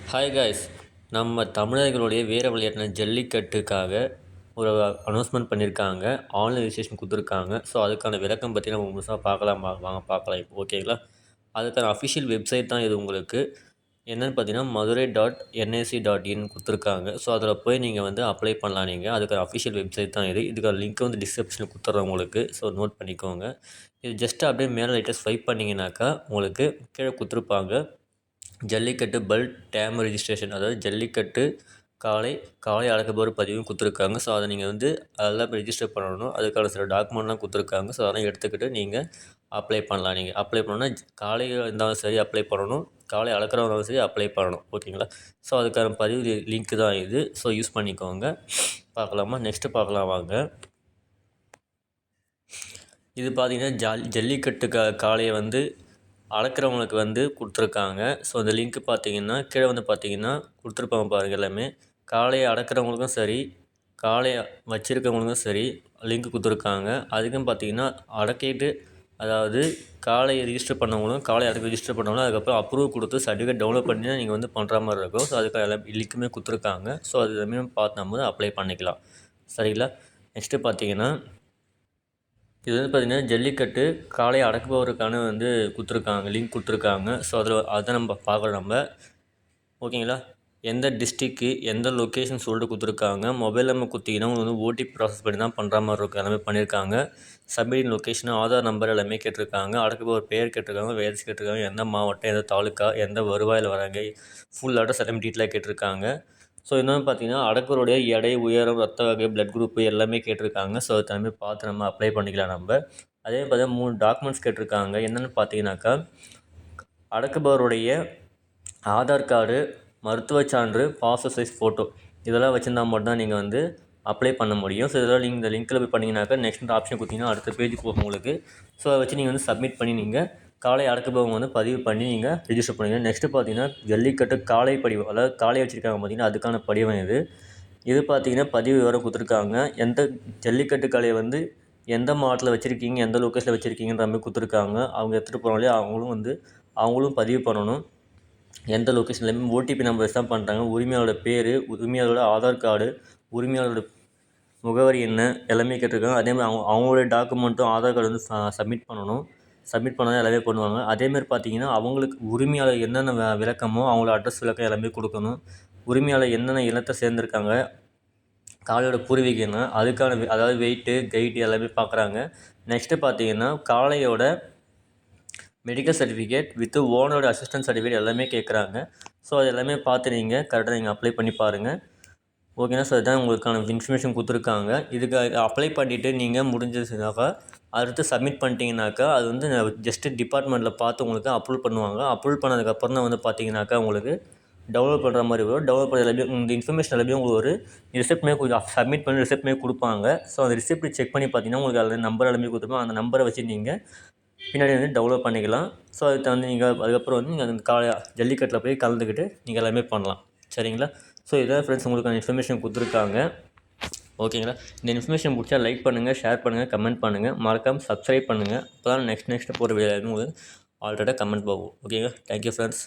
Hi guys. நம்ம தமிழர்களுடைய வீர விளையாட்டின ஜல்லிக்கட்டுக்காக ஒரு அனௌன்ஸ்மெண்ட் பண்ணியிருக்காங்க. ஆன்லைன் ரெஜிஸ்ட்ரேஷன் கொடுத்துருக்காங்க. ஸோ அதுக்கான விளக்கம் பற்றி நம்ம முழுசாக பார்க்கலாம். வாங்க பார்க்கலாம் இப்போ. ஓகேங்களா? அதுக்கான அஃபிஷியல் வெப்சைட் தான் இது. உங்களுக்கு என்னென்னு பார்த்தீங்கன்னா madurai.nic.in கொடுத்துருக்காங்க. ஸோ அதில் போய் நீங்கள் வந்து அப்ளை பண்ணலாம். நீங்கள் அதுக்கான அஃபிஷியல் வெப்சைட் தான் இது. இதுக்கான லிங்க் வந்து டிஸ்கிரிப்ஷனில் கொடுத்துட்றேன் உங்களுக்கு. ஸோ நோட் பண்ணிக்கோங்க. இது ஜஸ்ட்டு அப்படியே மேலே லைட்டாக ஸ்வைப் பண்ணிங்கனாக்கா உங்களுக்கு கீழே கொடுத்துருப்பாங்க ஜல்லிக்கட்டு பல்க் டேம் ரெஜிஸ்ட்ரேஷன், அதாவது ஜல்லிக்கட்டு காளை அடக்குபவர் பதிவும் கொடுத்துருக்காங்க. ஸோ அதை நீங்கள் வந்து அதெல்லாம் ரெஜிஸ்டர் பண்ணணும். அதுக்கான சில டாக்குமெண்ட்லாம் கொடுத்துருக்காங்க. ஸோ அதெல்லாம் எடுத்துக்கிட்டு நீங்கள் அப்ளை பண்ணலாம். நீங்கள் அப்ளை பண்ணணுன்னா காளை இருந்தாலும் சரி அப்ளை பண்ணணும், காளை அளக்கிறவங்களும் சரி அப்ளை பண்ணணும். ஓகேங்களா? ஸோ அதுக்கான பதிவு லிங்க் தான் இது. ஸோ யூஸ் பண்ணிக்கோங்க. பார்க்கலாமா? நெக்ஸ்ட்டு பார்க்கலாம் வாங்க. இது பார்த்தீங்கன்னா ஜல்லிக்கட்டு காளையை வந்து அளக்கிறவங்களுக்கு வந்து கொடுத்துருக்காங்க. ஸோ அந்த லிங்க்கு பார்த்தீங்கன்னா கீழே வந்து பார்த்தீங்கன்னா கொடுத்துருப்பாங்க பாருங்கள். எல்லாமே காளையை அடக்கிறவங்களுக்கும் சரி காளையை வச்சுருக்கவங்களுக்கும் சரி லிங்க் கொடுத்துருக்காங்க. அதுக்கும் பார்த்தீங்கன்னா அடக்கிட்டு, அதாவது காளையை ரிஜிஸ்டர் பண்ணவங்களும் காளையை அடக்க ரிஜிஸ்டர் பண்ணவங்களும் அதுக்கப்புறம் அப்ரூவ் கொடுத்து சர்டிஃபிகேட் டவுன்லோட் பண்ணி தான் நீங்கள் வந்து பண்ணுற மாதிரி இருக்கும். ஸோ அதுக்கு எல்லா லிங்க்குமே கொடுத்துருக்காங்க. ஸோ அது எல்லாமே பார்த்து நம்ம அப்ளை பண்ணிக்கலாம். சரிங்களா? நெக்ஸ்ட்டு பார்த்தீங்கன்னா இது வந்து பார்த்திங்கன்னா ஜல்லிக்கட்டு காளையை அடக்குபவருக்கான வந்து கொடுத்துருக்காங்க, லிங்க் கொடுத்துருக்காங்க. ஸோ அதை நம்ம பார்க்குறோம் நம்ம. ஓகேங்களா? எந்த டிஸ்ட்ரிக்கு எந்த லொக்கேஷன் சொல்லிட்டு கொடுத்துருக்காங்க. மொபைல் நம்பர் கொடுத்தீங்கன்னா உங்களுக்கு வந்து ஓடிபி ப்ராசஸ் பண்ணி தான் பண்ணுற மாதிரி இருக்கும். எல்லாமே பண்ணியிருக்காங்க. சப்மிட் லொக்கேஷன், ஆதார் நம்பர் எல்லாமே கேட்டிருக்காங்க. அடக்குபவர் பேர் கேட்டிருக்காங்க, வயசு கேட்டிருக்காங்க, எந்த மாவட்டம், எந்த தாலுக்கா, எந்த வருவாயில் வராங்க, ஃபுல் அட்ரஸ் எல்லாமே டீட்டெயிலாக கேட்டிருக்காங்க. ஸோ இன்னொன்று பார்த்தீங்கன்னா அடக்குவருடைய எடை, உயரம், ரத்த வகை, பிளட் குரூப்பு எல்லாமே கேட்டிருக்காங்க. ஸோ அது எல்லாமே பார்த்து நம்ம அப்ளை பண்ணிக்கலாம் நம்ம. அதே பார்த்தீங்கன்னா 3 டாக்குமெண்ட்ஸ் கேட்டிருக்காங்க. என்னென்னு பார்த்தீங்கன்னாக்கா அடக்குபவருடைய ஆதார் கார்டு, மருத்துவச் சான்று, பாஸ்போர்ட் சைஸ் ஃபோட்டோ இதெல்லாம் வச்சுருந்தா மட்டும்தான் நீங்கள் வந்து அப்ளை பண்ண முடியும். ஸோ இதெல்லாம் நீங்கள் இந்த லிங்க்கில் போய் பண்ணிங்கனாக்கா நெக்ஸ்ட் ஆப்ஷன் கொடுத்தீங்கன்னா அடுத்த பேஜ் போகும் உங்களுக்கு. ஸோ அதை வச்சு நீங்கள் வந்து சப்மிட் பண்ணி நீங்கள் காளை அடக்குபவங்க வந்து பதிவு பண்ணி நீங்கள் ரிஜிஸ்டர் பண்ணுவீங்க. நெக்ஸ்ட்டு பார்த்தீங்கன்னா ஜல்லிக்கட்டு காளை படிவம், அதாவது காளை வச்சுருக்காங்க பார்த்தீங்கன்னா அதுக்கான படிவம் இது. இது பார்த்தீங்கன்னா பதிவு விவரம் கொடுத்துருக்காங்க. எந்த ஜல்லிக்கட்டு காளையை வந்து எந்த மாவட்டத்தில் வச்சுருக்கீங்க, எந்த லொக்கேஷனில் வச்சுருக்கீங்கன்ற மாதிரி கொடுத்துருக்காங்க. அவங்க எடுத்துகிட்டு போனாலே அவங்களும் பதிவு பண்ணணும். எந்த லொக்கேஷன்லையுமே ஓடிபி நம்பர் வச்சு தான் பண்ணுறாங்க. உரிமையாளரோட பேர், உரிமையாளரோட ஆதார் கார்டு, உரிமையாளரோட முகவரி என்ன எல்லாமே கேட்டிருக்காங்க. அதேமாதிரி அவங்களுடைய டாக்குமெண்ட்டும் ஆதார் கார்டு வந்து சப்மிட் பண்ணணும். சப்மிட் பண்ணால் எல்லாமே பண்ணுவாங்க. அதேமாதிரி பார்த்தீங்கன்னா அவங்களுக்கு உரிமையாளர் என்னென்ன விளக்கமோ அவங்களோட அட்ரஸ் விளக்கம் எல்லாமே கொடுக்கணும். உரிமையாளர் என்னென்ன இனத்தை சேர்ந்துருக்காங்க, காளையோட பூர்வீகம் என்ன, அதுக்கான அதாவது வெயிட்டு, கைட்டு எல்லாமே பார்க்குறாங்க. நெக்ஸ்ட்டு பார்த்தீங்கன்னா காளையோட மெடிக்கல் சர்டிஃபிகேட் வித் ஓனரோட அசிஸ்டன்ட் சர்டிஃபிகேட் எல்லாமே கேட்குறாங்க. ஸோ அது எல்லாமே பார்த்து நீங்கள் கரெக்டாக நீங்கள் அப்ளை பண்ணி பாருங்கள். ஓகேனா? ஸோ இதுதான் உங்களுக்கான இன்ஃபர்மேஷன் கொடுத்துருக்காங்க. இதுக்கு அப்ளை பண்ணிவிட்டு நீங்கள் முடிஞ்சதுனாக்கா அடுத்து சப்மிட் பண்ணிட்டீங்கனாக்கா அது வந்து ஜஸ்ட்டு டிபார்ட்மெண்ட்டில் பார்த்து உங்களுக்கு அப்ரூவல் பண்ணுவாங்க. அப்ரூவல் பண்ணதுக்கப்புறம் தான் வந்து பார்த்தீங்கன்னாக்கா உங்களுக்கு டவுன்லோட் பண்ணுற மாதிரி வரும். டவுன்லோட் பண்ண எல்லாமே இந்த இன்ஃபர்மேஷன் எல்லாமே உங்களுக்கு ஒரு ரிசிப்ட் மாரி கொஞ்சம் சப்மிட் பண்ணி ரிசிப்ட் மாரி கொடுப்பாங்க. ஸோ அந்த ரிசிப்ட் செக் பண்ணி பார்த்தீங்கன்னா உங்களுக்கு அதில் நம்பர் எல்லாமே கொடுத்துருப்பாங்க. அந்த நம்பரை வச்சு நீங்கள் பின்னாடி வந்து டவுன்லோட் பண்ணிக்கலாம். ஸோ அதுக்கு வந்து நீங்கள் அதுக்கப்புறம் வந்து நீங்கள் அந்த ஜல்லிக்கட்டில் போய் கலந்துக்கிட்டு நீங்கள் எல்லாமே பண்ணலாம். சரிங்களா? ஸோ இதான் ஃப்ரெண்ட்ஸ் உங்களுக்கான இன்ஃபர்மேஷன் கொடுத்துருக்காங்க. ஓகேங்களா? இந்த இன்ஃபர்மேஷன் பிடிச்சா லைக் பண்ணுங்கள், ஷேர் பண்ணுங்கள், கமெண்ட் பண்ணுங்கள். மறக்காமல் சப்ஸ்கிரைப் பண்ணுங்கள். அப்போ தான் நெக்ஸ்ட் போகிற வீடியோ உங்களுக்கு ஆல்ரெடியாக கமெண்ட் போகும். ஓகேங்களா? Thank you friends.